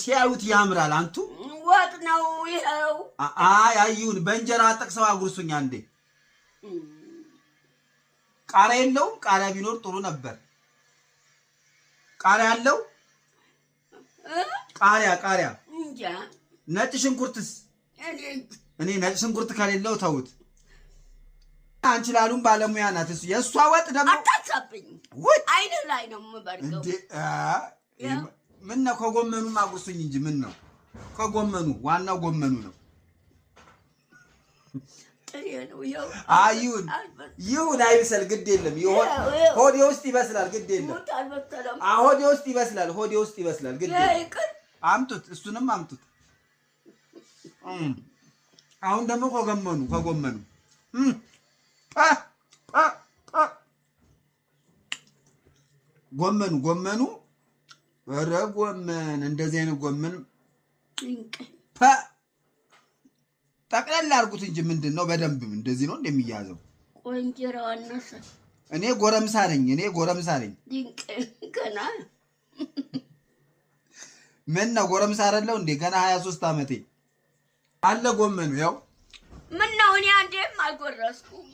ሲያዩት ያምራል አንቱ ወጥ ነው ይሄው አይ አይዩን በእንጀራ አጥቅሰው አጉርሱኝ አንዴ ቃሪያ የለውም ቃሪያ ቢኖር ጥሩ ነበር ቃሪያ አለው ቃሪያ እንጃ ነጭ ሽንኩርትስ እኔ ነጭ ሽንኩርት ከሌለው ተውት አንቺ ላሉም ባለሙያ ናት እሱ የሷ ወጥ ደግሞ አታሳብኝ አይነ ላይ ነው የምበርገው ምን ነው ከጎመኑ ማጉሱኝ እንጂ ምን ነው ከጎመኑ ዋናው ጎመኑ ነው ጥሬ ነው ይው ይሁን አይበስል ግድ የለም ይሁን ሆዴ ውስጥ ይበስላል ግድ የለም ሆዴ ውስጥ ይበስላል ግድ የለም አምጡት እሱንም አምጡት አሁን ደግሞ ከጎመኑ ጎመኑ ወረ ጎመን እንደዚህ አይነት ጎመን ጠቅለል አድርጉት እንጂ ምንድነው በደንብ እንደዚህ ነው እንደሚያዘው ቆንጆራው አነሰ እኔ ጎረምሳ ነኝ ድንቅ ገና ምን ነው ጎረምሳ አይደለው እንዴ ገና 23 አመቴ አለ ጎመኑ ያው ምን ነው እኔ አንዴም አልጎረስኩም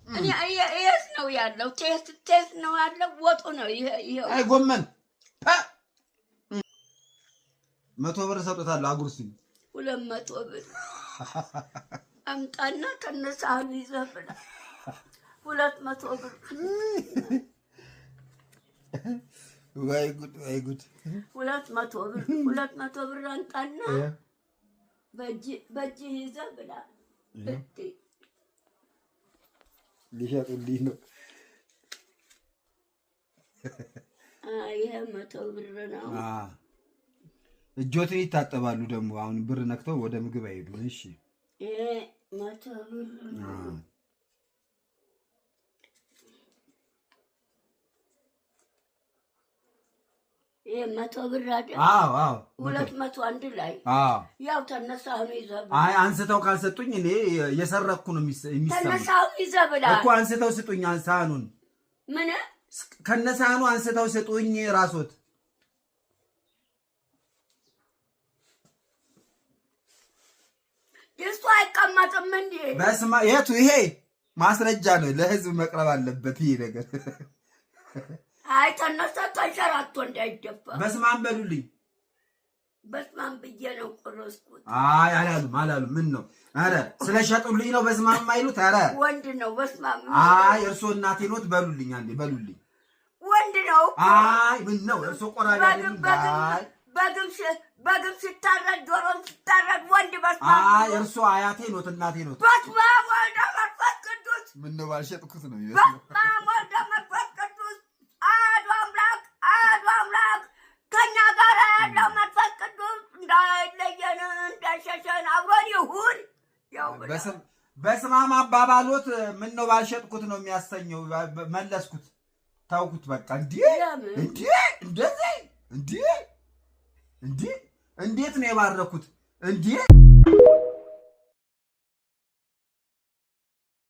እኔ እየስ ነው ያለው ቴስት ነው ያለው ወጡ ነው ይሄው አይ ጎመን 100 ብር ሰጥቷል አጉርሱኝ 200 ብር አምጣና ከነሳህን ይዘብላ 200 ብር ወይ ጉድ 200 ብር አንጣና በእጅ ይዘብላ እቴ ሊሸጥልኝ ነው ይሄ 100 ብር ነው እጆትን ይታጠባሉ ደግሞ አሁን ብር ነክተው ወደ ምግብ አይሄዱ እሺ 100 ብር ነው ይሄ 100 ብር አይደል አዎ 200 አንድ ላይ ያው ተነሳሁን ይዘብ አይ አንስተው ካልሰጡኝ እኔ የሰረኩ ነው የሚሰማው ተነሳሁን ይዘብላ እኮ አንስተው ስጡኝ ሳህኑን ምን ከነሳህኑ አንስተው ስጡኝ ራሶት የሱ አይቀመጥም እንዴ በስማ የቱ ይሄ ማስረጃ ነው ለህዝብ መቅረብ አለበት ይሄ ነገር አይ ተነሳ ተንሸራቶ እንዳይደፋ በስማም በሉልኝ በስማም ብዬ ነው ቆረስኩት አይ አላሉም ምን ነው አረ ስለሸጡልኝ ነው በስማም ማይሉት አረ ወንድ ነው በስማም አይ እርሶ እናቴ ኖት በሉልኝ አንዴ በሉልኝ ወንድ ነው አይ ምን ነው እርሶ ቆራቢ አይደለም በግም ሲታረድ ዶሮን ሲታረድ ወንድ በስማም አይ እርሶ አያቴ ኖት እናቴ ኖት በስማም ወልደ መንፈስ ቅዱስ ምን ነው ባልሸጥኩት ነው በስማም ወልደ መንፈስ ቅዱስ አሐዱ አምላክ ከኛ ጋር ያለው መንፈስ ቅዱስ እንዳይለየን እንዳይሸሸን አብሮን ይሁን ያው በስማም አባባሎት ምን ነው ባልሸጥኩት ነው የሚያሰኘው መለስኩት ታውኩት በቃ እንዴት ነው የባረኩት እንዴ